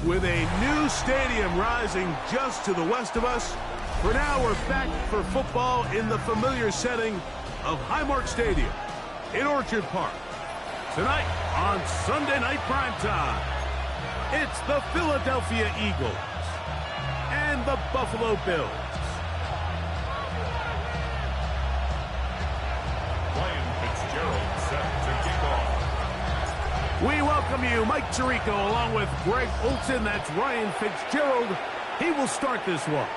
With a new stadium rising just to the west of us, for now we're back for football in the familiar setting of Highmark Stadium in Orchard Park. Tonight on Sunday Night Primetime, it's the Philadelphia Eagles and the Buffalo Bills. We welcome you, Mike Tirico, along with Greg Olson. That's Ryan Fitzgerald. He will start this one.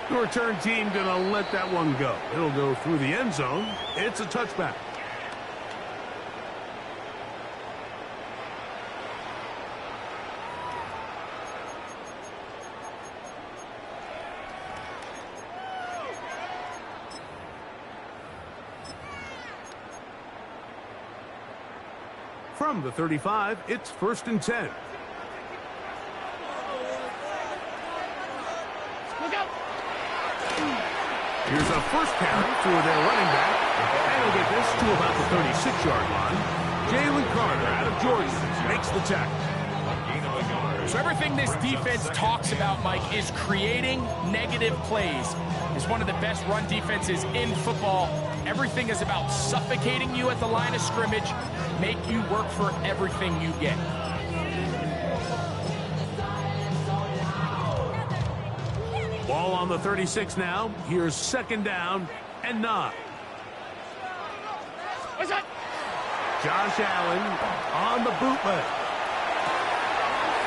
The return team going to let that one go. It'll go through the end zone. It's a touchback. From the 35, it's 1st and 10. Here's a first carry for their running back. And he'll get this to about the 36-yard line. Jalen Carter out of Georgia makes the tackle. So everything this defense talks about, Mike, is creating negative plays. It's one of the best run defenses in football. Everything is about suffocating you at the line of scrimmage, make you work for everything you get. Ball on the 36 now. Here's 2nd down and 9. What's that? Josh Allen on the bootleg.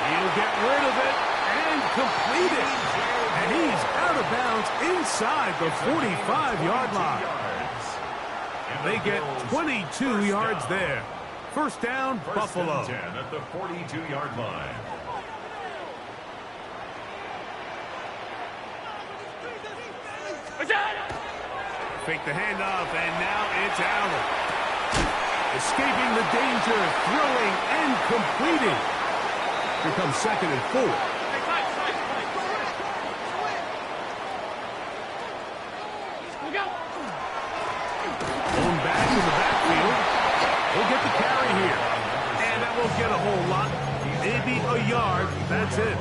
He'll get rid of it and complete it. And he's out of bounds inside the 45-yard line. They get 22 yards there. First down, Buffalo. 10 at the 42-yard line. Fake the handoff, and now it's Allen. Escaping the danger, throwing and completing. Here comes 2nd and 4. Going back in the backfield. He'll get the carry here. And that won't get a whole lot. Maybe a yard. That's it.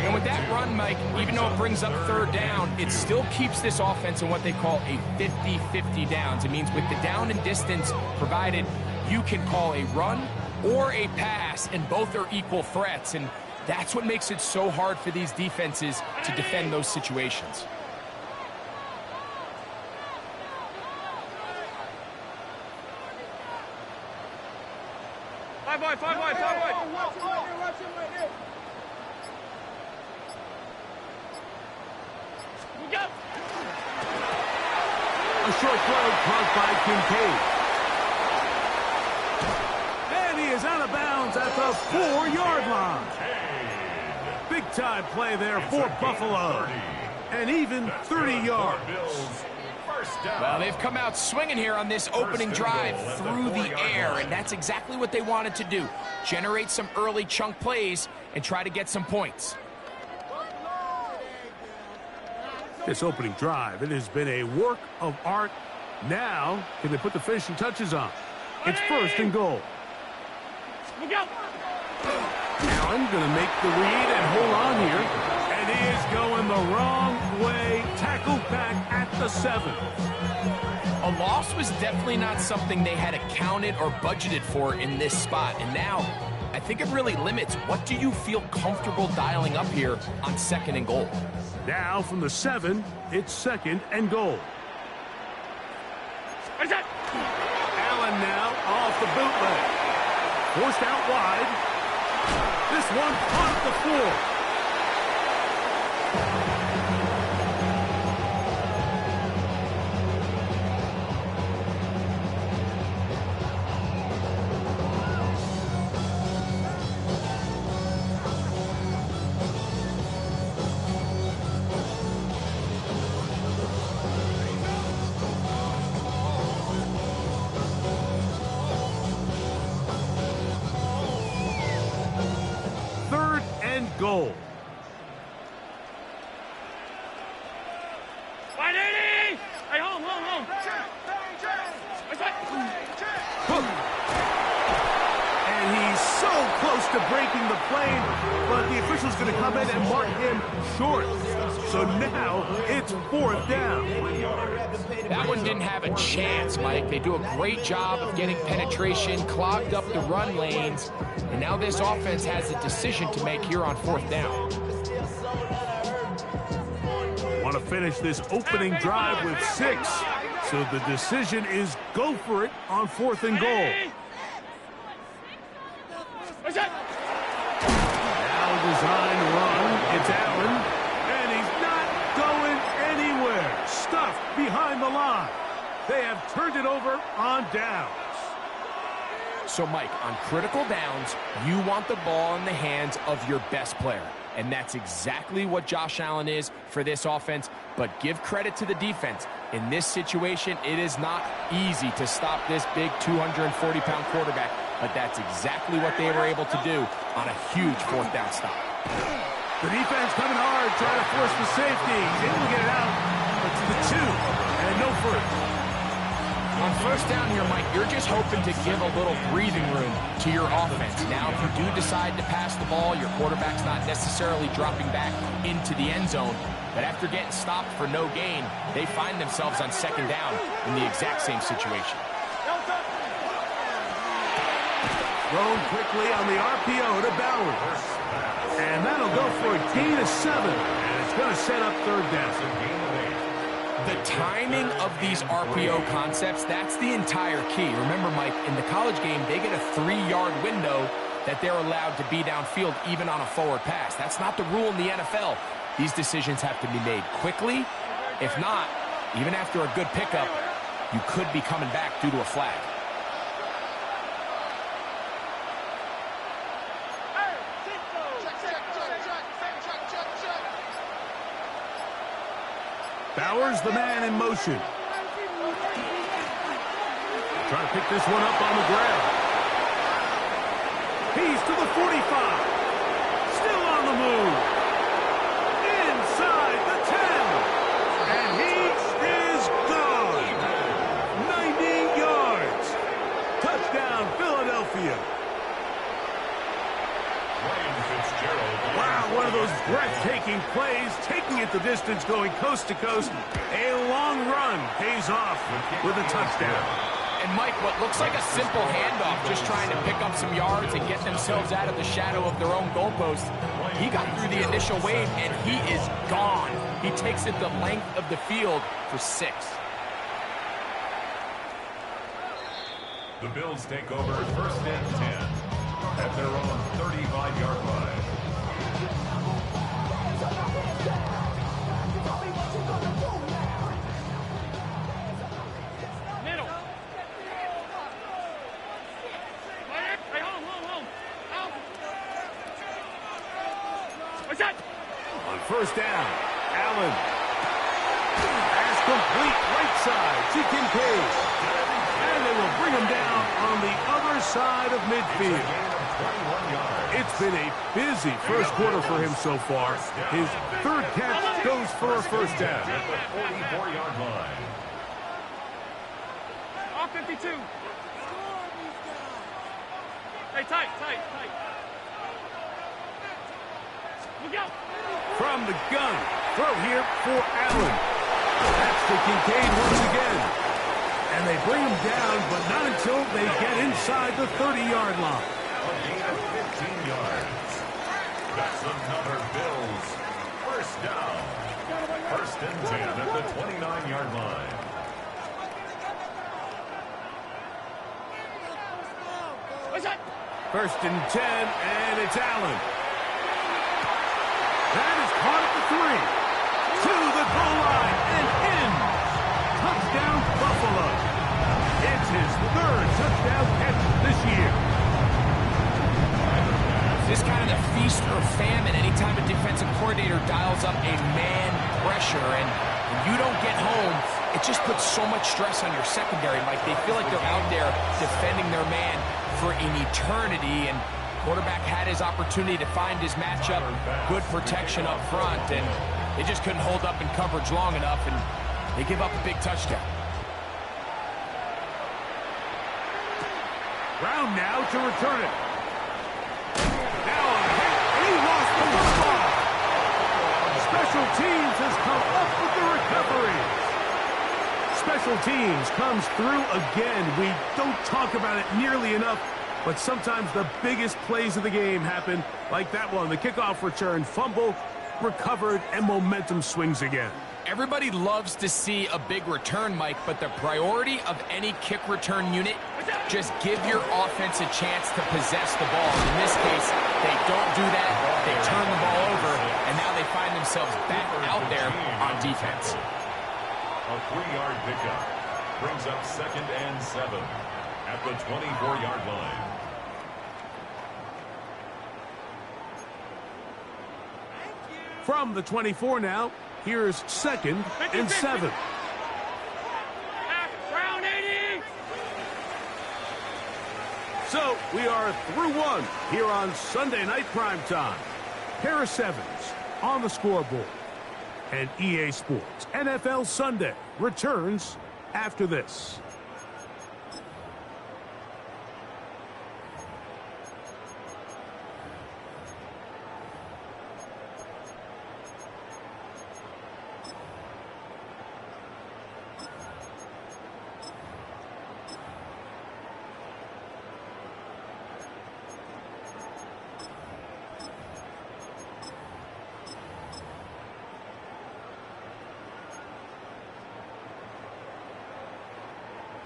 And with that run, Mike, even though it brings up 3rd down, it still keeps this offense in what they call a 50-50 downs. It means with the down and distance provided, you can call a run or a pass, and both are equal threats. And that's what makes it so hard for these defenses to defend those situations. Five wide. A short throw caught by Kincaid. And he is out of bounds at the 4-yard line. Big-time play there for Buffalo. And even 30 yards. Well, they've come out swinging here on this opening drive through the air, and that's exactly what they wanted to do. Generate some early chunk plays and try to get some points. This opening drive, it has been a work of art. Now, can they put the finishing touches on? It's 1st and goal. Allen going to make the read and hold on here. And And he is going the wrong way. Tackled back at the 7. A loss was definitely not something they had accounted or budgeted for in this spot. And now, I think it really limits what do you feel comfortable dialing up here on 2nd and goal. Now from the 7, it's 2nd and goal. Allen now off the bootleg. Forced out wide. This one off the floor. Goal. And he's so close to breaking the plane, but the official's going to come in and mark him short. So now it's 4th down. That one didn't have a chance, Mike. They do a great job of getting penetration, clogged up the run lanes, and now this offense has a decision to make here on 4th down. Want to finish this opening drive with 6, so the decision is go for it on 4th and goal. Now design run, it's Allen, and he's not going anywhere. Stuffed behind the line. They have turned it over on downs. So, Mike, on critical downs, you want the ball in the hands of your best player. And that's exactly what Josh Allen is for this offense. But give credit to the defense. In this situation, it is not easy to stop this big 240-pound quarterback. But that's exactly what they were able to do on a huge 4th down stop. The defense coming hard, trying to force the safety. He's able to get it out, but to the 2, and no further. On 1st down here, Mike, you're just hoping to give a little breathing room to your offense. Now, if you do decide to pass the ball, your quarterback's not necessarily dropping back into the end zone. But after getting stopped for no gain, they find themselves on 2nd down in the exact same situation. Thrown quickly on the RPO to Bowers. And that'll go for a gain of 7. And it's going to set up 3rd down. The timing of these RPO concepts, that's the entire key. Remember, Mike, in the college game, they get a 3-yard window that they're allowed to be downfield even on a forward pass. That's not the rule in the NFL. These decisions have to be made quickly. If not, even after a good pickup, you could be coming back due to a flag. Bowers, the man in motion. Trying to pick this one up on the ground. He's to the 45. Still on the move. Inside the 10. And he is gone. 90 yards. Touchdown, Philadelphia. Wow, one of those breathtaking plays, taking it the distance, going coast to coast. A long run pays off with a touchdown. And Mike, what looks like a simple handoff, just trying to pick up some yards and get themselves out of the shadow of their own goalpost. He got through the initial wave, and he is gone. He takes it the length of the field for 6. The Bills take over 1st and 10 at their own 35-yard line. On 1st down, Allen. Pass complete right side to Kincaid. And they will bring him down on the other side of midfield. It's been a busy first quarter for him so far. His 3rd catch goes for a 1st down. At the 44-yard line. Off 52. Hey, tight. From the gun, throw here for Allen. That's to Kincaid once again. And they bring him down, but not until they get inside the 30-yard line. A gain of 15 yards. That's another Bills first down. First and 10 at the 29-yard line. First and 10, and it's Allen. That is caught at the 3. To the goal line and in. Touchdown, Buffalo. It's his third touchdown catch this year. This kind of the feast or famine anytime a defensive coordinator dials up a man pressure, and when you don't get home, it just puts so much stress on your secondary, Mike. They feel like they're out there defending their man for an eternity, and quarterback had his opportunity to find his matchup, good protection up front, and they just couldn't hold up in coverage long enough, and they give up a big touchdown. Brown now to return it. Now a hit, and he lost the football. Special teams has come up with the recovery. Special teams comes through again. We don't talk about it nearly enough, but sometimes the biggest plays of the game happen like that one. The kickoff return, fumble, recovered, and momentum swings again. Everybody loves to see a big return, Mike, but the priority of any kick return unit, just give your offense a chance to possess the ball. In this case, they don't do that. They turn the ball over, and now they find themselves back out there on defense. A 3-yard pickup brings up 2nd and 7 at the 24-yard line. From the 24 now, here's 2nd and 7. So we are through one here on Sunday Night Primetime. Harris Evans on the scoreboard. And EA Sports NFL Sunday returns after this.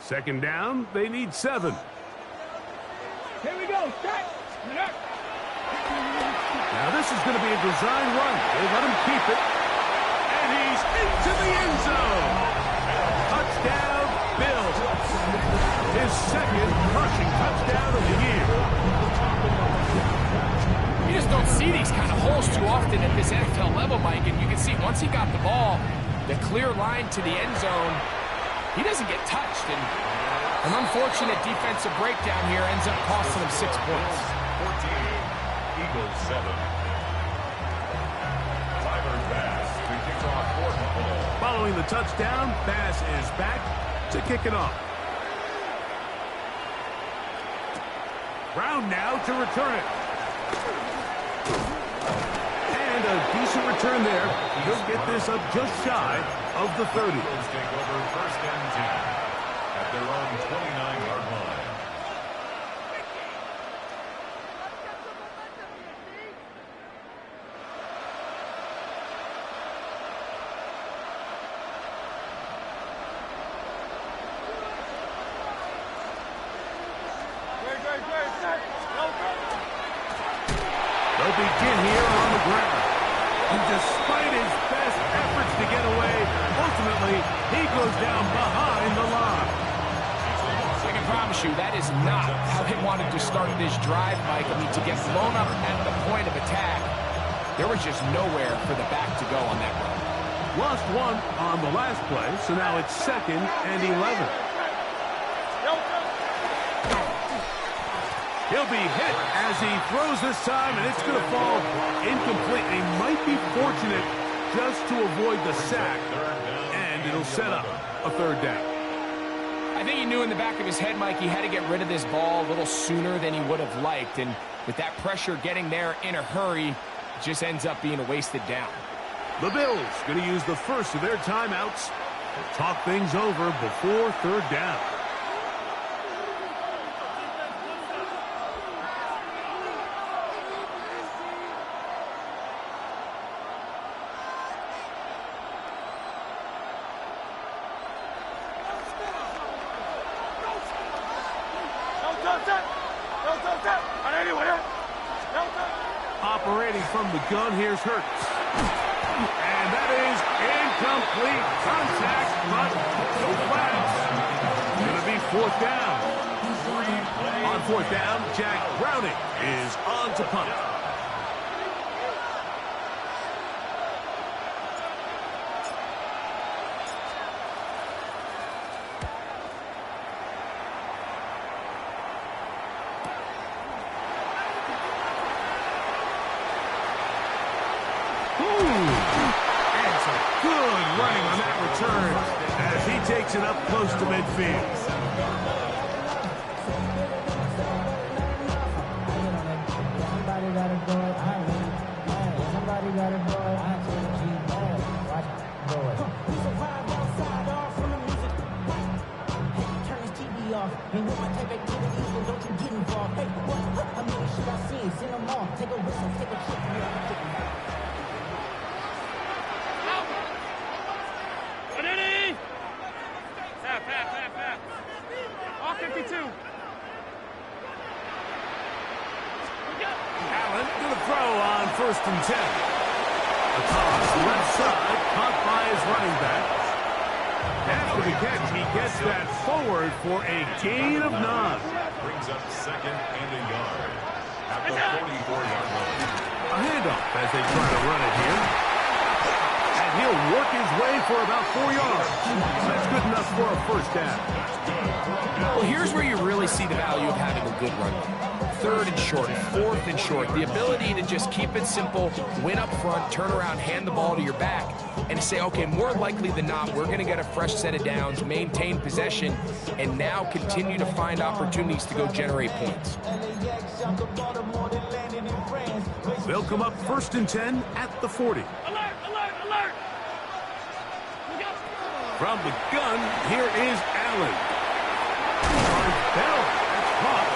Second down, they need 7. Here we go. Start. Now this is going to be a design run. They let him keep it. And he's into the end zone. Touchdown, Bills. His second rushing touchdown of the year. You just don't see these kind of holes too often at this NFL level, Mike, and you can see once he got the ball, the clear line to the end zone, he doesn't get touched, and an unfortunate defensive breakdown here ends up costing him 6 points. 14, Eagles 7. Tyler Bass to kick off for Buffalo. Following the touchdown, Bass is back to kick it off. Brown now to return it. And a decent return there. He'll get this up just shy of the 30. Eagles take over 1st and 10 at their own 29-yard line. They'll begin here on the ground. And despite his best efforts to get away, ultimately, he goes down behind the line. I can promise you, that is not how they wanted to start this drive, Mike. I mean, to get blown up at the point of attack, there was just nowhere for the back to go on that run. Lost one on the last play, so now it's 2nd and 11. He'll be hit as he throws this time, and it's going to fall incomplete. He might be fortunate just to avoid the sack, and it'll set up a 3rd down. I think he knew in the back of his head, Mike, he had to get rid of this ball a little sooner than he would have liked, and with that pressure getting there in a hurry, just ends up being a wasted down. The Bills going to use the first of their timeouts to talk things over before third down. Operating from the gun, here's Hurts. And that is incomplete contact, but no flags. Going to be fourth down. On fourth down, Jack Browning is on to punt. As he takes it up close to midfield. Allen to the throw on 1st and 10. Across the left side, caught by his running back. After the catch, he gets that forward for a gain of 9. Brings up 2nd and a yard at the 44-yard line. A handoff as they try to run it here. And he'll work his way for about 4 yards. That's good enough for a first down. Well, here's where you really see the value of having a good run game. 3rd and short, 4th and short. The ability to just keep it simple, win up front, turn around, hand the ball to your back, and say, okay, more likely than not, we're going to get a fresh set of downs, maintain possession, and now continue to find opportunities to go generate points. They'll come up 1st and 10 at the 40. Alert, alert, alert! From the gun, here is Allen. Bell, that's caught.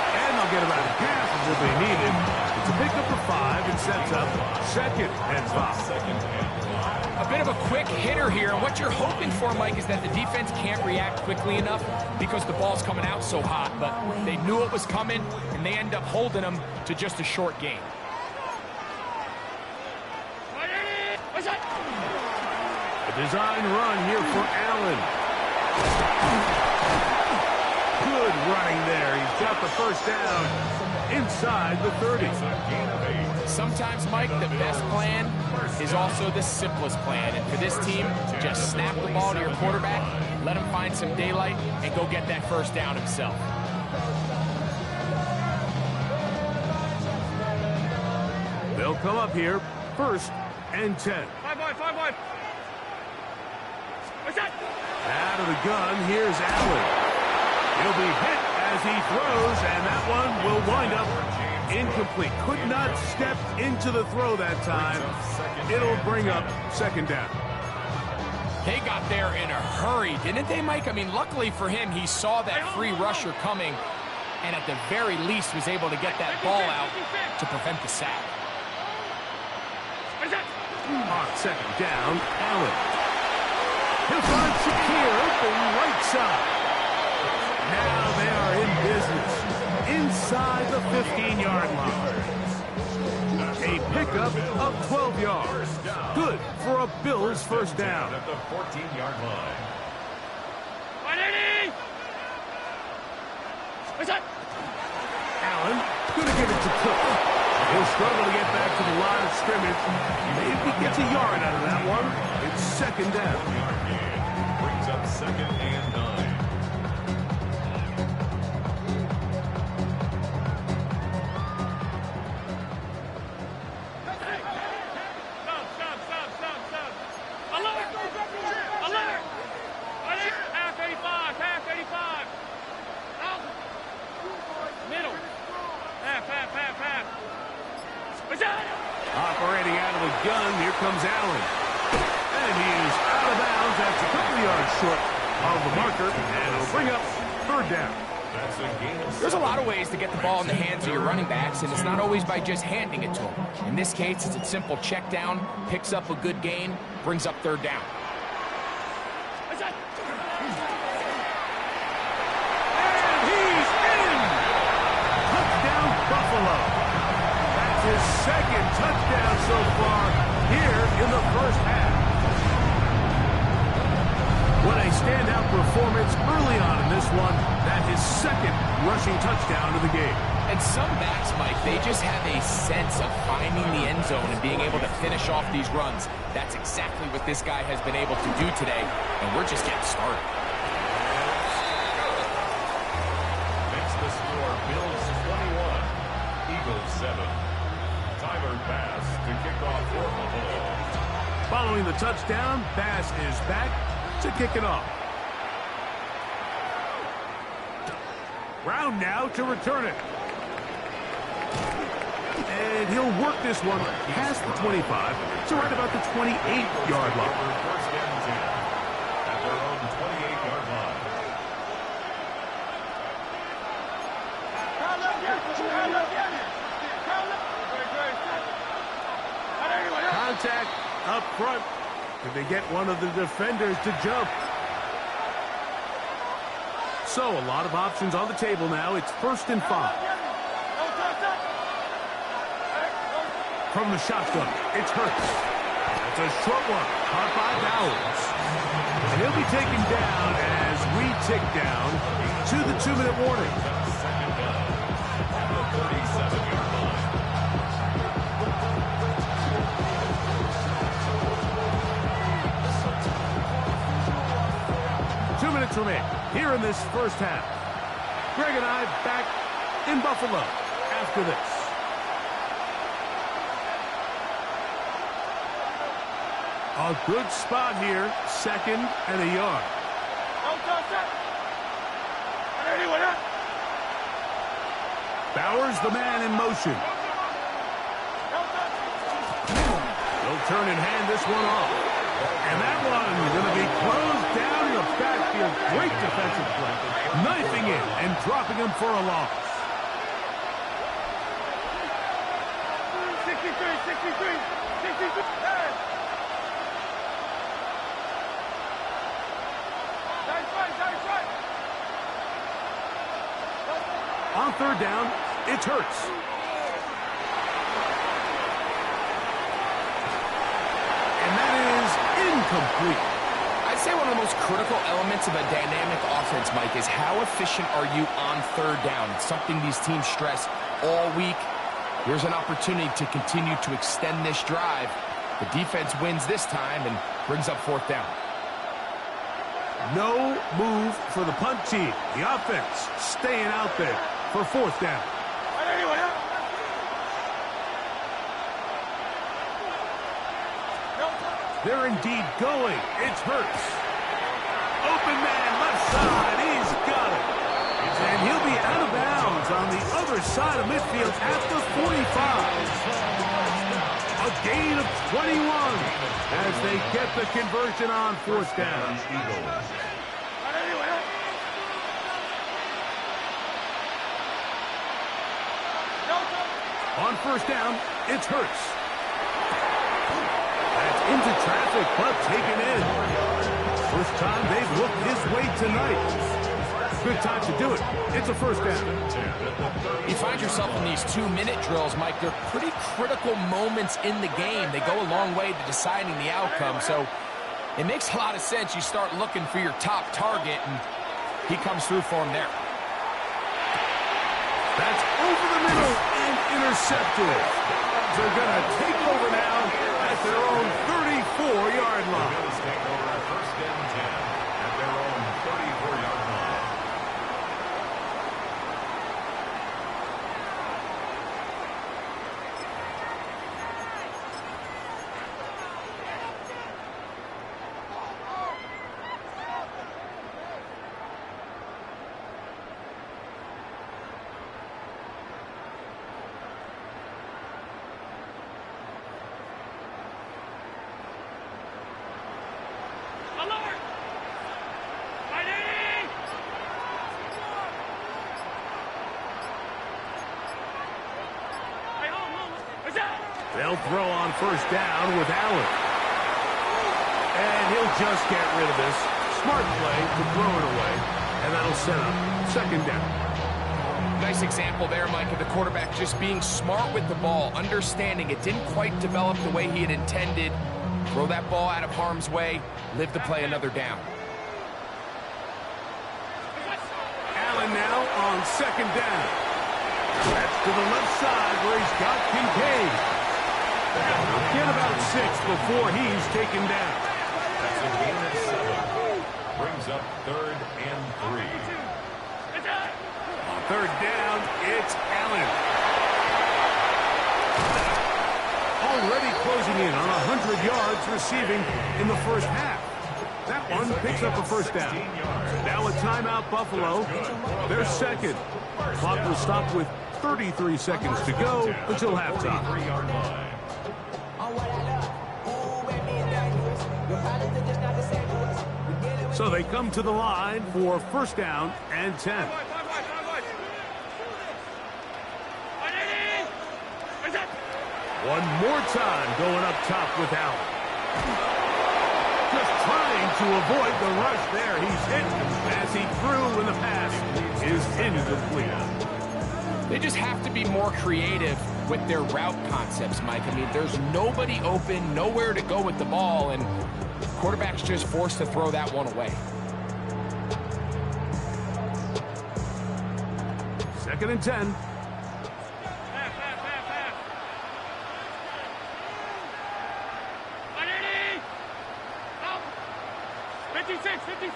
And they'll get about half of what they needed. It's a pickup of 5 and sets up 2nd and 5. A bit of a quick hitter here. And what you're hoping for, Mike, is that the defense can't react quickly enough because the ball's coming out so hot. But they knew it was coming, and they end up holding them to just a short gain. A design run here for Allen. Good running there. He's got the first down inside the 30. Sometimes, Mike, the best plan is also the simplest plan. And for this team, just snap the ball to your quarterback, let him find some daylight, and go get that first down himself. They'll come up here 1st and 10. 5 wide. Out of the gun, here's Allen. He'll be hit as he throws, and that one will wind up incomplete. Could not step into the throw that time. It'll bring up 2nd down. They got there in a hurry, didn't they, Mike? I mean, luckily for him, he saw that free rusher coming, and at the very least was able to get that ball out to prevent the sack. On 2nd down, Allen. He'll find Shakir open right side. Now they are in business inside the 15-yard line. A pickup of 12 yards. Good for a Bills first down. At the 14-yard line. Allen going to give it to Cook. He'll struggle to get back to the line of scrimmage. Maybe gets a yard out of that one. It's 2nd down. Brings up 2nd and 9. Stop. Alert! Half 85. Out. Middle. Half. of a gun. Here comes Allen. And he is out of bounds. That's a couple of yards short of the marker. And it'll bring up third down. There's a lot of ways to get the ball in the hands of your running backs, and it's not always by just handing it to them. In this case, it's a simple check down, picks up a good gain, brings up third down. And he's in! Touchdown, Buffalo. That's his second touchdown so far here in the first half. What a standout performance early on in this one. That his second rushing touchdown of the game. And some backs, Mike, they just have a sense of finding the end zone and being able to finish off these runs. That's exactly what this guy has been able to do today, and we're just getting started. Makes the score Bills 21, Eagles 7. Tyler Bass to kick off for Buffalo. Following the touchdown, Bass is back to kick it off. Brown now to return it. And he'll work this one past the 25, so right about the 28-yard line. First and 10 at their own 28-yard line. Contact up front. Did they get one of the defenders to jump? So a lot of options on the table now. It's 1st and 5. From the shotgun, it's Hurts. That's a short one, caught by Bowers. And he'll be taken down as we tick down to the 2-minute warning. Second down at the 37-yard line. 2 minutes remain here in this first half. Greg and I back in Buffalo after this. A good spot here, 2nd and a yard. Bowers, the man in motion. He'll turn and hand this one off. And that one going to be closed down in the backfield. Great defensive play. Knifing in and dropping him for a loss. 63. Hey! Nice right. On third down, it's Hurts. And that is incomplete. I'd say one of the most critical elements of a dynamic offense, Mike, is how efficient are you on third down? It's something these teams stress all week. Here's an opportunity to continue to extend this drive. The defense wins this time and brings up 4th down. No move for the punt team. The offense staying out there for 4th down. They're indeed going. It's Hurts. Open man, left side. He's got it. And he'll be out of bounds on the other side of midfield at the 45. A gain of 21 as they get the conversion on 4th down. On 1st down, it's Hurts. That's into traffic, but taken in. First time they've looked his way tonight. Good time to do it. It's a 1st down. You find yourself in these 2-minute drills, Mike. They're pretty critical moments in the game. They go a long way to deciding the outcome. So it makes a lot of sense. You start looking for your top target, and he comes through for him there. That's over the middle and intercepted. They're going to take over now at their own 34-yard line. Bills take over 1st and 10 at their own 34-yard line. They'll throw on first down with Allen. And he'll just get rid of this. Smart play to throw it away. And that'll set up second down. Nice example there, Mike, of the quarterback just being smart with the ball, understanding it didn't quite develop the way he had intended. Throw that ball out of harm's way, live to play another down. Allen now on second down. That's to the left side where he's got Kincaid. He'll get about 6 before he's taken down. That's a gain of 7. Brings up 3rd and 3. On third down, it's Allen. Already closing in on 100 yards receiving in the first half. That one picks up a first down. Now a timeout, Buffalo. They're second. Clock will stop with 33 seconds to go until halftime. So they come to the line for first down and 10. One more time going up top with Allen. Just trying to avoid the rush there. He's hit as he threw when the pass is incomplete. They just have to be more creative with their route concepts, Mike. I mean, there's nobody open, nowhere to go with the ball, and quarterback's just forced to throw that one away. Second and 10. 56.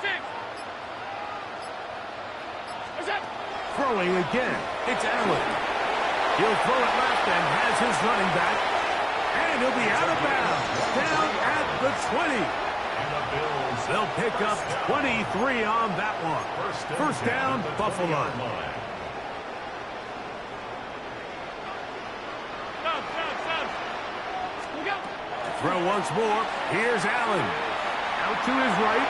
Throwing again. It's Allen. He'll throw it left and has his running back. And he'll be out of bounds. Down at the 20. They'll pick up 23 on that one. First down, Buffalo. Throw once more. Here's Allen. Out to his right.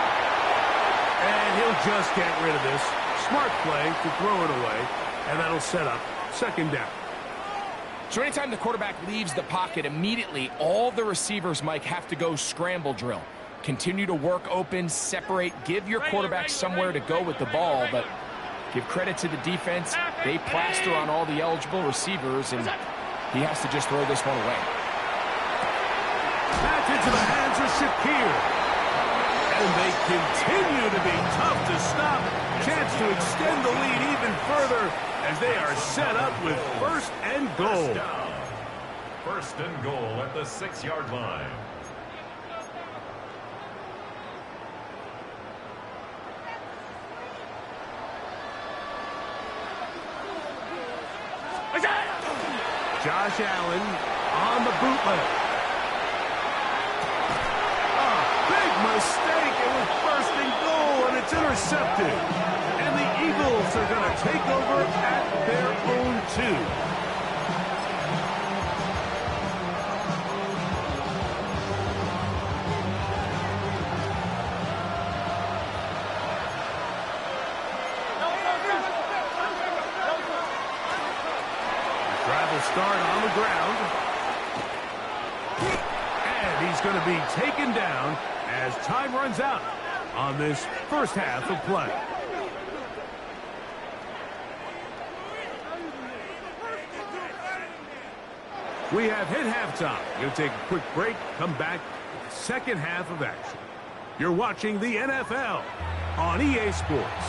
And he'll just get rid of this. Smart play to throw it away. And that'll set up second down. So anytime the quarterback leaves the pocket, immediately all the receivers, Mike, have to go scramble drill. Continue to work open, separate, give your quarterback somewhere to go with the ball, but give credit to the defense. They plaster on all the eligible receivers, and he has to just throw this one away. Back into the hands of Shakir. And they continue to be tough to stop. Chance to extend the lead even further as they are set up with first and goal. First and goal at the 6-yard line. Josh Allen on the bootleg. Mistake. It was first and goal, and it's intercepted. And the Eagles are going to take over at their own 2. Drive will start on the ground. And he's going to be taken down as time runs out on this first half of play. We have hit halftime. Going to take a quick break, come back with the second half of action. You're watching the NFL on EA Sports.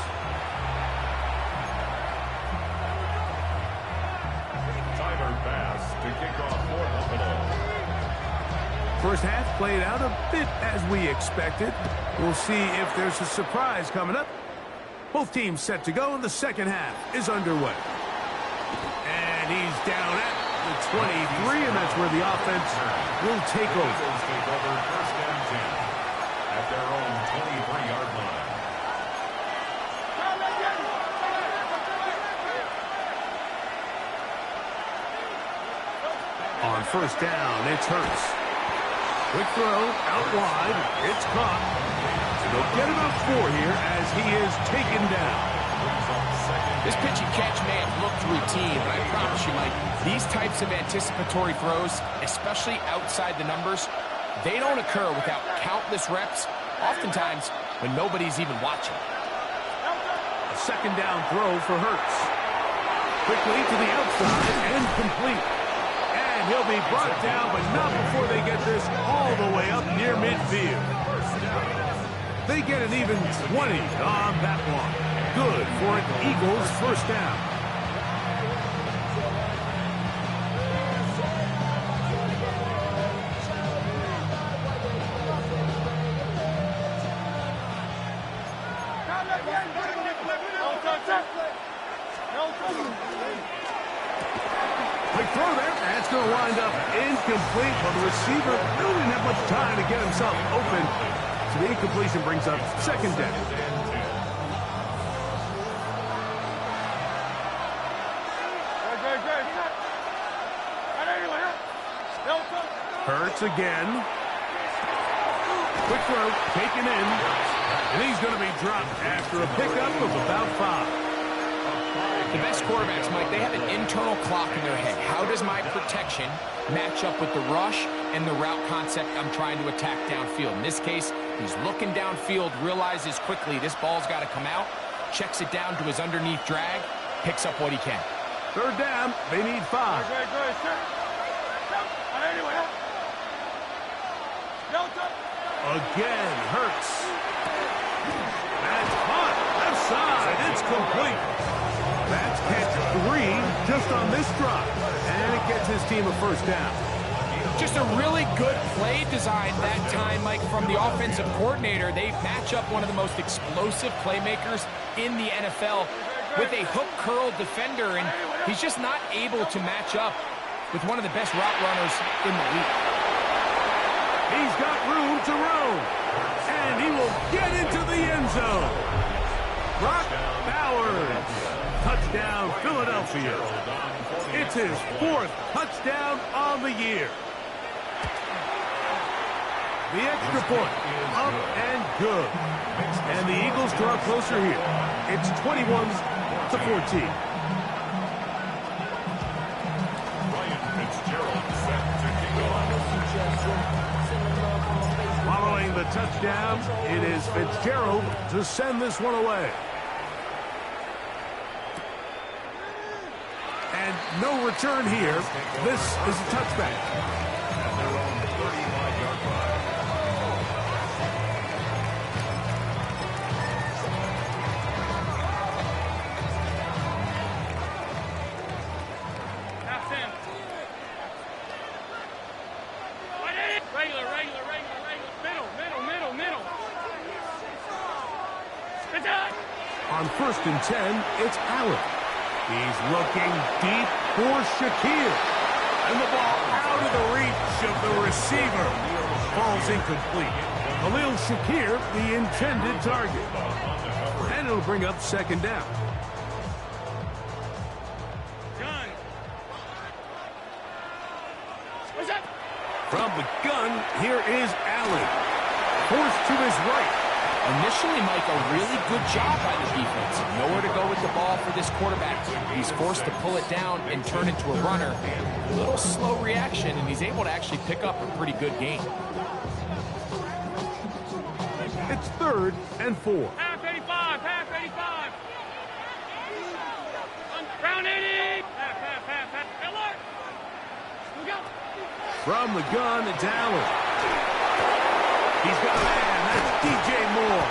Timer pass to kick off for Buffalo. First half played out a bit as we expected. We'll see if there's a surprise coming up. Both teams set to go, and the second half is underway. And he's down at the 23, and that's where the offense will take over. Eagles take over first and 10 at their own 23-yard line. On first down, it's Hurts. Quick throw, out wide, it's caught. So they'll get about 4 here as he is taken down. Brings up second This pitch and catch may have looked routine, but I promise you, Mike, these types of anticipatory throws, especially outside the numbers, they don't occur without countless reps, oftentimes when nobody's even watching. A second down throw for Hurts. Quickly to the outside and complete. And he'll be brought down, but not before they get this all the way up near midfield. They get an even 20 on that one. Good for an Eagles first down. Quick throw there. That's going to wind up incomplete, but the receiver really didn't have much time to get himself open. So the incompletion brings up second down. Hurts again. Quick throw, taken in. And he's going to be dropped after a pickup of about 5. The best quarterbacks, Mike, they have an internal clock in their head. How does my protection match up with the rush and the route concept I'm trying to attack downfield? In this case, he's looking downfield, realizes quickly this ball's got to come out, checks it down to his underneath drag, picks up what he can. Third down, they need 5. Again, Hurts. That's hot. Left side. It's complete. That's catch 3 just on this drive. And it gets his team a first down. Just a really good play design that time, Mike, from the offensive coordinator. They match up one of the most explosive playmakers in the NFL with a hook curl defender, and he's just not able to match up with one of the best route runners in the league. He's got room to roam, and he will get into the end zone. Brock Bowers, touchdown Philadelphia. It's his 4th touchdown on the year. The extra point, up and good. And the Eagles draw closer here. It's 21-14. Following the touchdown, it is Fitzgerald to send this one away. And no return here. This is a touchback. At their own 35-yard line. On 1st and 10, it's Allen. He's looking deep for Shakir. And the ball out of the reach of the receiver. Ball's incomplete. Khalil Shakir, the intended target. And it'll bring up second down. From the gun, here is Allen. Forced to his right. Initially, Mike, a really good job by the defense. Nowhere to go with the ball for this quarterback. He's forced to pull it down and turn into a runner. A little slow reaction, and he's able to actually pick up a pretty good gain. It's 3rd and 4. Half 85, half 85. Round 80. Half. Alert. Look out. From the gun, it's Allen. He's got a man. That's DJ Moore.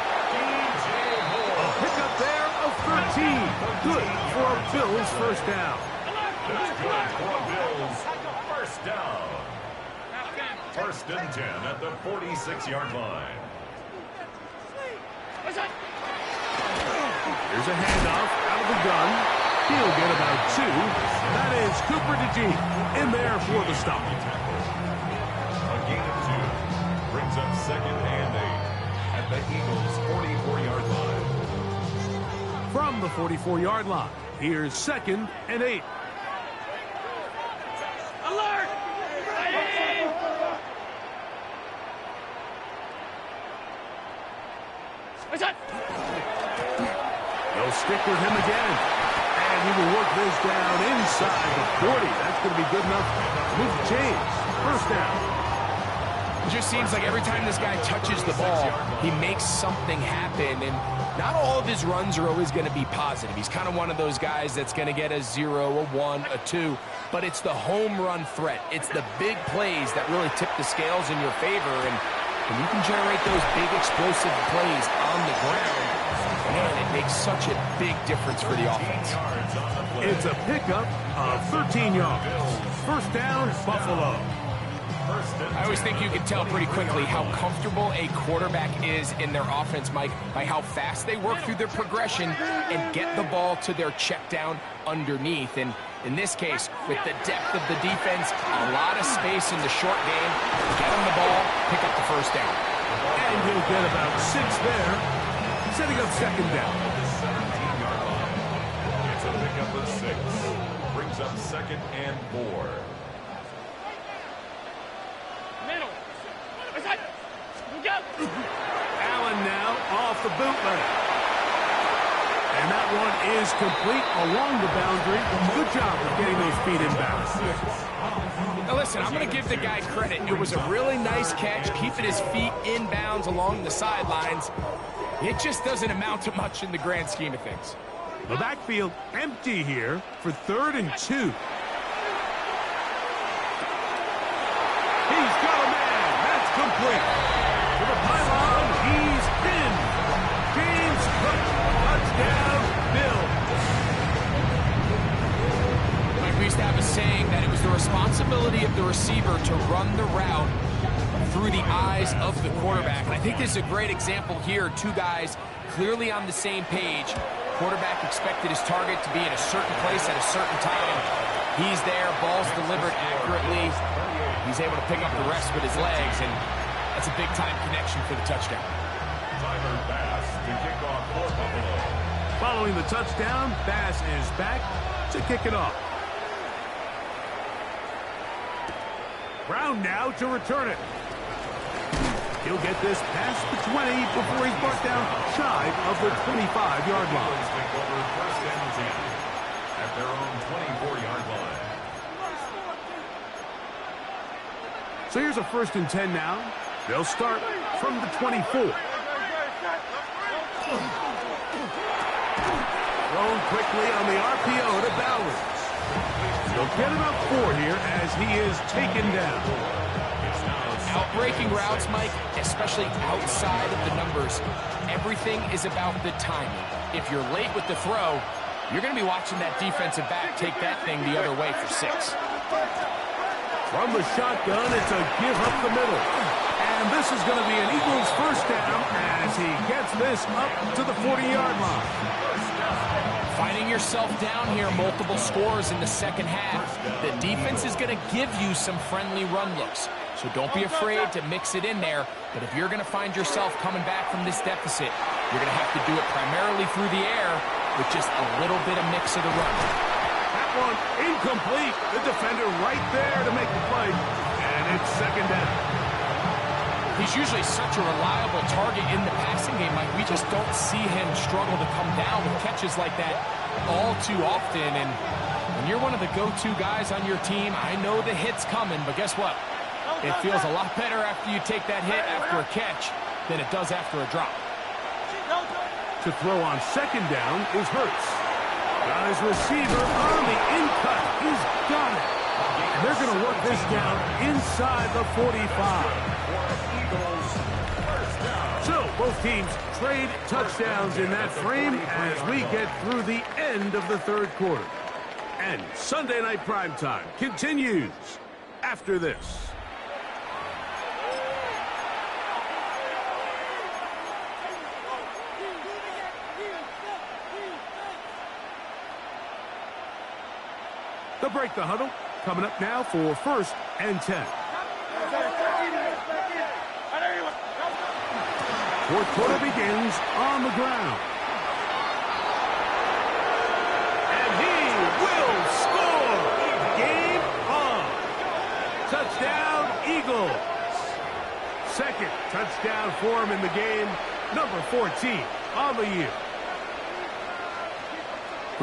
A pickup there of 13. Good for a Bills first down. That's good for Bills. First down. 1st and 10 at the 46-yard line. Here's a handoff out of the gun. He'll get about 2. That is Cooper DeJean in there for the stop. A gain of 2 brings up 2nd and 8 at the Eagles' 44-yard line. From the 44-yard line, here's 2nd and 8. Alert! What's that? They'll stick with him again. he will work this down inside the 40. That's going to be good enough to move the chains. First down. It just seems like every time this guy touches the ball, he makes something happen. And not all of his runs are always going to be positive. He's kind of one of those guys that's going to get a 0, a 1, a 2. But it's the home run threat. It's the big plays that really tip the scales in your favor. And when you can generate those big explosive plays on the ground, man, it makes such a big difference for the offense. It's a pickup of 13 yards. First down, Buffalo. I always think you can tell pretty quickly how comfortable a quarterback is in their offense, Mike, by how fast they work through their progression and get the ball to their check down underneath. And in this case, with the depth of the defense, a lot of space in the short game, get him the ball, pick up the first down. And he'll get about 6 there, setting up second down. It's a pickup of 6. Brings up second and 4. Middle. Go. Allen now off the bootleg. And that one is complete along the boundary. Good job of getting those feet in bounds. Now listen, I'm going to give the guy credit. It was a really nice catch, keeping his feet in bounds along the sidelines. It just doesn't amount to much in the grand scheme of things. The backfield empty here for 3rd and 2. He's got a man. That's complete. To the pylon, he's in. James Cook, touchdown, Bill. Like we used to have a saying that it was the responsibility of the receiver to run the route through the eyes of the quarterback. And I think this is a great example here. 2 guys clearly on the same page. Quarterback expected his target to be in a certain place at a certain time. He's there, ball's delivered accurately. He's able to pick up the rest with his legs, and that's a big-time connection for the touchdown. Tyler Bass to kick off for Buffalo. Following the touchdown, Bass is back to kick it off. Brown now to return it. He'll get this past the 20 before he's brought down shy of the 25-yard line. Take over first and 10 at their own 24-yard line. So here's a 1st and 10 now. They'll start from the 24. Thrown quickly on the RPO to Bowers. They'll get about 4 here as he is taken down. Outbreaking routes, Mike, especially outside of the numbers, everything is about the timing. If you're late with the throw, you're going to be watching that defensive back take that thing the other way for 6. From the shotgun, it's a give up the middle. And this is going to be an Eagles first down as he gets this up to the 40-yard line. Finding yourself down here, multiple scores in the second half. The defense is going to give you some friendly run looks. So don't be afraid to mix it in there. But if you're going to find yourself coming back from this deficit, you're going to have to do it primarily through the air with just a little bit of mix of the run. That one incomplete. The defender right there to make the play. And it's second down. He's usually such a reliable target in the passing game, Mike. We just don't see him struggle to come down with catches like that all too often. And when you're one of the go-to guys on your team, I know the hit's coming, but guess what? It feels a lot better after you take that hit after a catch than it does after a drop. To throw on second down is Hurts. Got his receiver on the in-cut. He's got it. And they're going to work this down inside the 45. So both teams trade touchdowns in that frame as we get through the end of the 3rd quarter. And Sunday Night Primetime continues after this. They'll break the huddle. Coming up now for 1st and 10. 4th quarter begins on the ground. And he will score. Game on. Touchdown, Eagles. 2nd touchdown for him in the game. Number 14 on the year.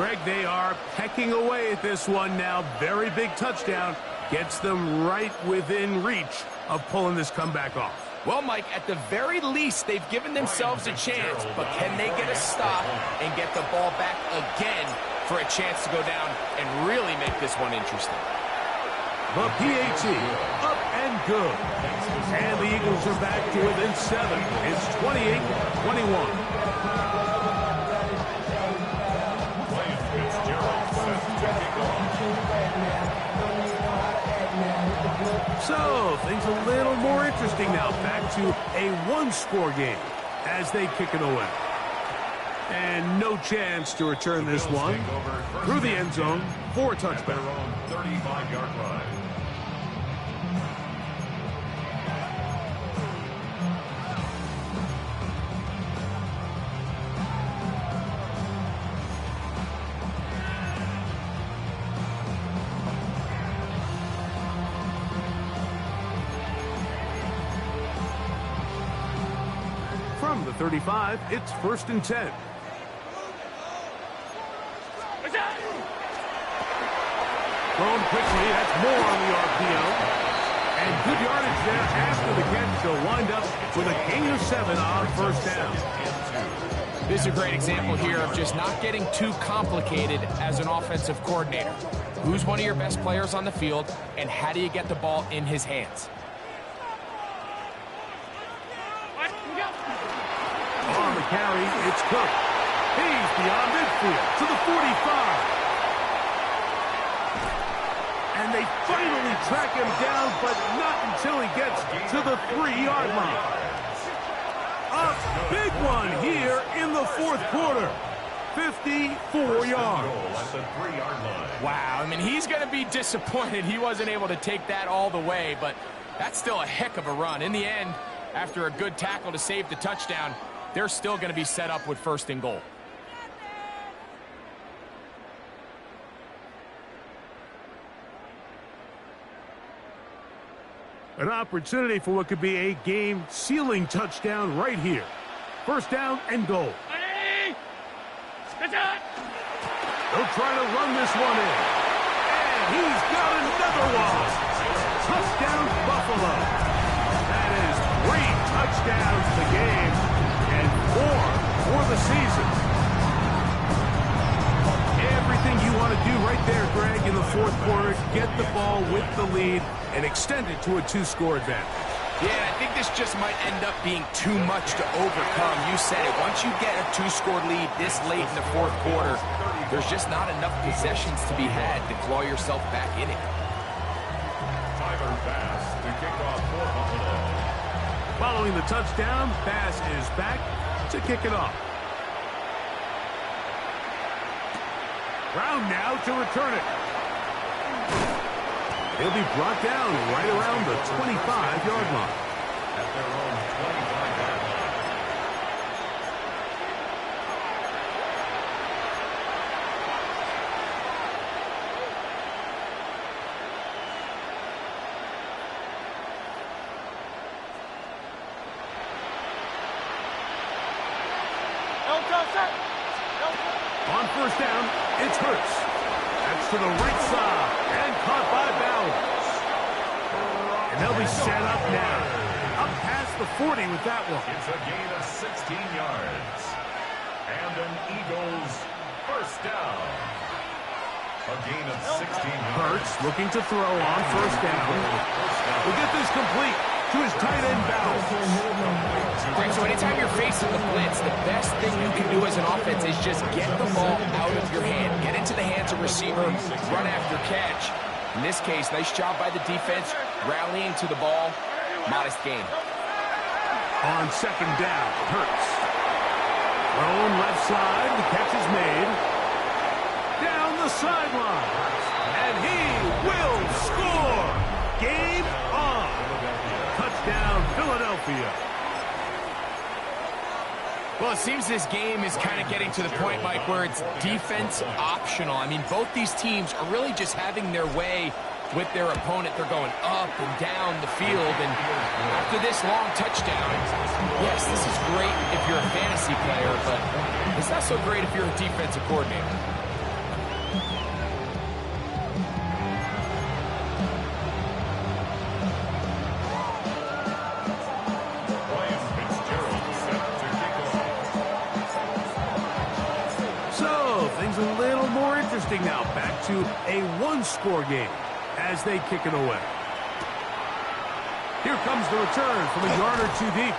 Greg, they are pecking away at this one now. Very big touchdown. Gets them right within reach of pulling this comeback off. Well, Mike, at the very least, they've given themselves a chance, but can they get a stop and get the ball back again for a chance to go down and really make this one interesting? The PAT, up and good. And the Eagles are back to within 7. It's 28-21. So, things a little more interesting now. Back to a one-score game as they kick it away. And no chance to return this one through the end zone for a touchback. 35-yard line. From the 35, it's 1st and 10. Thrown quickly, that's more on the RPO. And good yardage there after the catch. They'll wind up with a gain of 7 on 1st down. This is a great example here of just not getting too complicated as an offensive coordinator. Who's one of your best players on the field, and how do you get the ball in his hands? On the carry, it's Cook. He's beyond midfield to the 45. And they finally track him down, but not until he gets to the 3-yard line. A big one here in the 4th quarter. 54 yards. Wow, I mean, he's going to be disappointed he wasn't able to take that all the way, but that's still a heck of a run. In the end, after a good tackle to save the touchdown, they're still going to be set up with 1st and goal. An opportunity for what could be a game-sealing touchdown right here. 1st down and goal. They'll try to run this one in. And he's got another one. Touchdown, Buffalo. That is 3 touchdowns the game and 4 for the season. Everything you want to do right there, Greg, in the 4th quarter. Get the ball with the lead and extend it to a 2-score advantage. Yeah, I think this just might end up being too much to overcome. You said it. Once you get a 2-score lead this late in the 4th quarter, there's just not enough possessions to be had to claw yourself back in it. Tyler Bass to kick off for Buffalo. Following the touchdown, Bass is back to kick it off. Brown now to return it. He'll be brought down right around the 25-yard line. At their own 25-yard line. On 1st down, it's Hurts. That's to the right side and caught by Bowers. And they'll be set up now. Up past the 40 with that one. It's a gain of 16 yards. And an Eagles 1st down. A gain of 16 yards. Hurts looking to throw on 1st down. We'll get this complete to his tight end Bowers. Right, so anytime you're facing the blitz, the best thing you can do as an offense is just get the ball out of your hand. Get into the hands of receiver, run after catch. In this case, nice job by the defense, rallying to the ball. Modest gain. On 2nd down, Hurts. Thrown left side, the catch is made. Down the sideline. And he will score. Game on. Touchdown, Philadelphia. Well, it seems this game is kind of getting to the point, Mike, where it's defense optional. I mean, both these teams are really just having their way with their opponent. They're going up and down the field, and after this long touchdown, yes, this is great if you're a fantasy player, but it's not so great if you're a defensive coordinator. Switching now back to a one-score game as they kick it away. Here comes the return from a yard or two deep.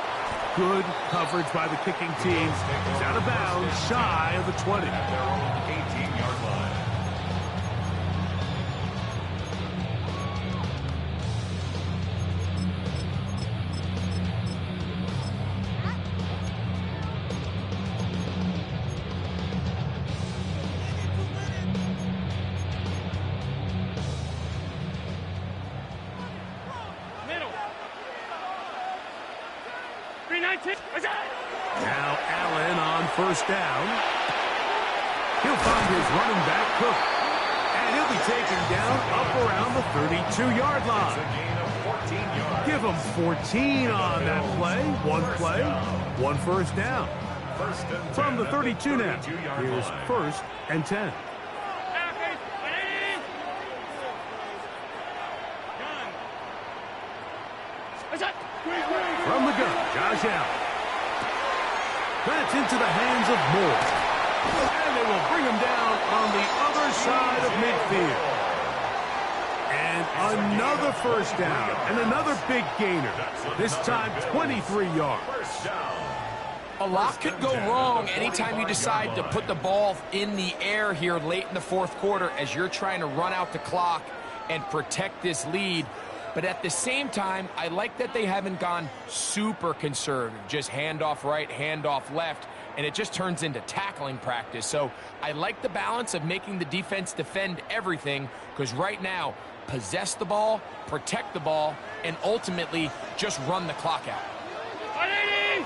Good coverage by the kicking team. He's out of bounds, shy of the 20. At their own 18-yard line. Middle. 319. What's that? Now Allen on first down. He'll find his running back, Cook. And he'll be taken down up around the 32-yard It's a line. gain of 14 yards. Give him 14 on that play. One play, one first down. First and 10 From the at 32 now, 32-yard here's line. first and 10. Half 180. Gun. What's that? From the gun, Josh Allen. That's into the hands of Moore. And they will bring him down on the other side of midfield. And another first down and another big gainer. This time 23 yards. First down. A lot could go wrong anytime you decide to put the ball in the air here late in the fourth quarter as you're trying to run out the clock and protect this lead. But at the same time, I like that they haven't gone super conservative, just handoff right, handoff left, and it just turns into tackling practice. So I like the balance of making the defense defend everything, because right now, possess the ball, protect the ball, and ultimately just run the clock out. 180.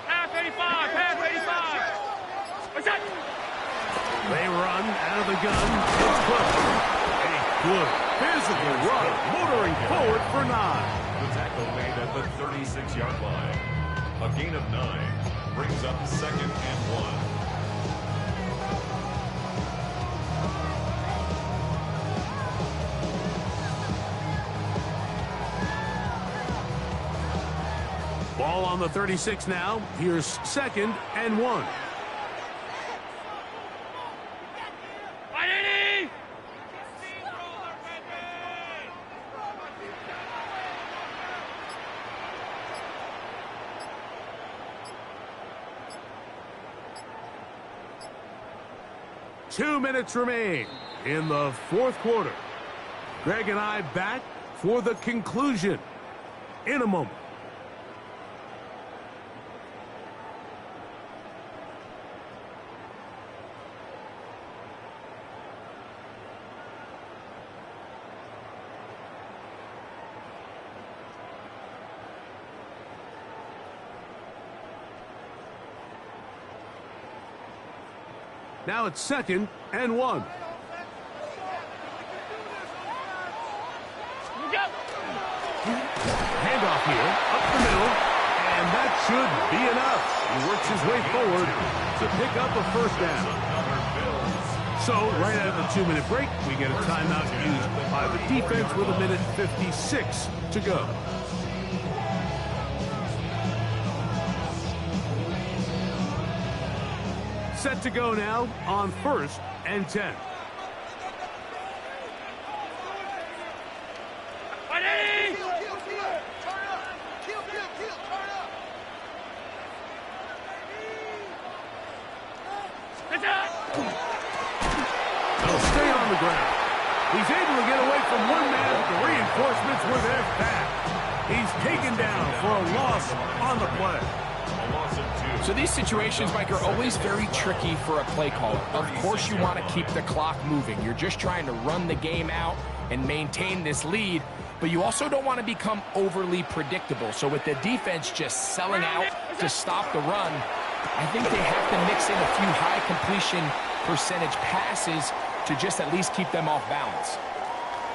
Half 85. Half 85. What's that? They run out of the gun. It's close. A good physical run, motoring forward for 9. The tackle made at the 36-yard line. A gain of 9 brings up second and 1. Ball on the 36 now. Here's second and 1. 180. 2 minutes remain in the fourth quarter. Greg and I back for the conclusion in a moment. Now it's second and 1. Go. Handoff here, up the middle, and that should be enough. He works his way forward to pick up a first down. So, right out of the 2-minute break, we get a timeout used by the defense with 1:56 to go. Set to go now on first and 10. 180. What's that? They'll stay on the ground. He's able to get away from one man, but the reinforcements were there fast. He's taken down for a loss on the play. A loss of 2. So these situations, Mike, are always very tricky for a play caller. Of course you want to keep the clock moving. You're just trying to run the game out and maintain this lead, but you also don't want to become overly predictable. So with the defense just selling out to stop the run, I think they have to mix in a few high completion percentage passes to just at least keep them off balance.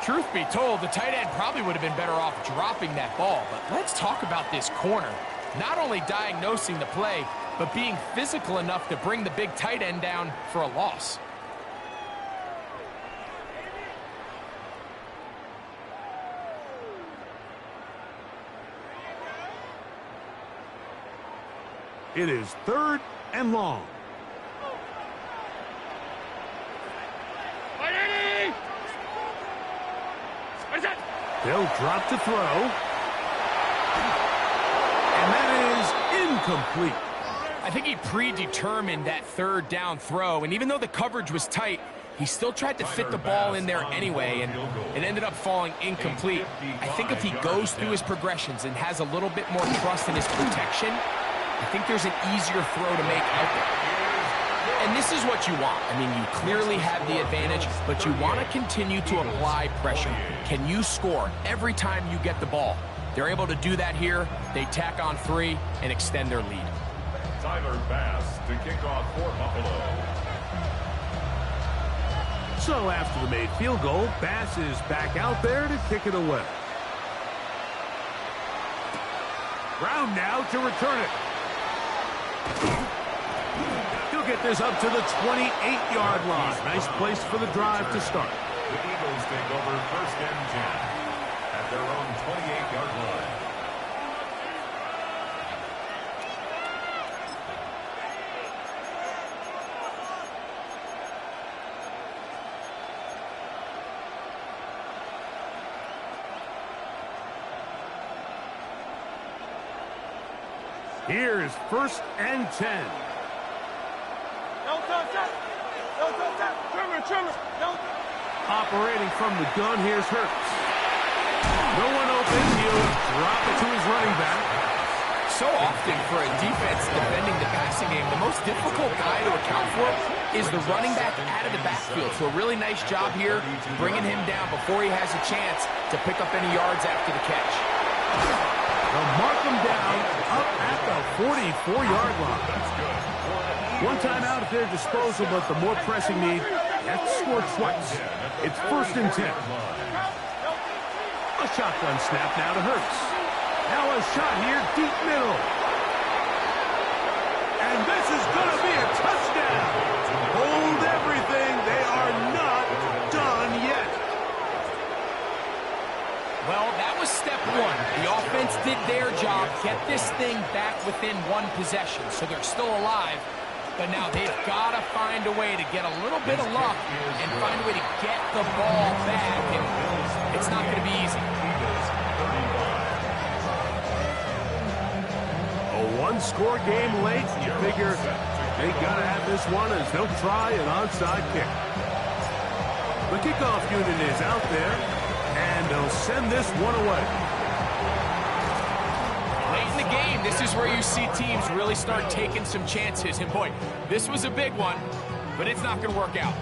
Truth be told, the tight end probably would have been better off dropping that ball, but let's talk about this corner. Not only diagnosing the play, but being physical enough to bring the big tight end down for a loss. It is third and long. that? They'll drop to throw. And that is incomplete. I think he predetermined that third down throw, and even though the coverage was tight, he still tried to fit the ball in there anyway, and it ended up falling incomplete. I think if he goes through his progressions and has a little bit more trust in his protection, I think there's an easier throw to make out there. And this is what you want. I mean, you clearly have the advantage, but you want to continue to apply pressure. Can you score every time you get the ball? They're able to do that here. They tack on 3 and extend their lead. Tyler Bass to kick off for Buffalo. So after the made field goal, Bass is back out there to kick it away. Brown now to return it. He'll get this up to the 28-yard line. Nice place for the drive to start. The Eagles take over 1st and 10 at their own 28-yard line. Here's 1st and 10. Don't touch that. Don't touch that. Trimmer. Don't. Operating from the gun, here's Hurts. No one open. He'll drop it to his running back. So often for a defense defending the passing game, the most difficult guy to account for is the running back out of the backfield. So a really nice job here bringing him down before he has a chance to pick up any yards after the catch. They'll mark him down up at the 44-yard line. One timeout at their disposal, but the more pressing need, they have to score twice. It's 1st and 10. A shotgun snap now to Hurts. Now a shot here, deep middle. And this is going to be a touchdown. Hold everything. They are not done yet. Well, that was step 1. The offense did their job, get this thing back within 1 possession, so they're still alive. But now they've got to find a way to get a little bit of luck and find a way to get the ball back. And it's not going to be easy. A one-score game late. You figure they got to have this one as they'll try an onside kick. The kickoff unit is out there, and they'll send this one away. Late in the game, this is where you see teams really start taking some chances. And boy, this was a big one, but it's not going to work out.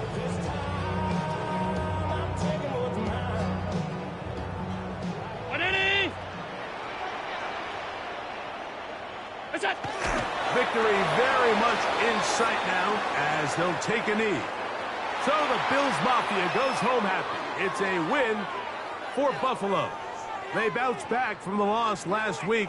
Victory very much in sight now as they'll take a knee. So the Bills Mafia goes home happy. It's a win for Buffalo. They bounced back from the loss last week.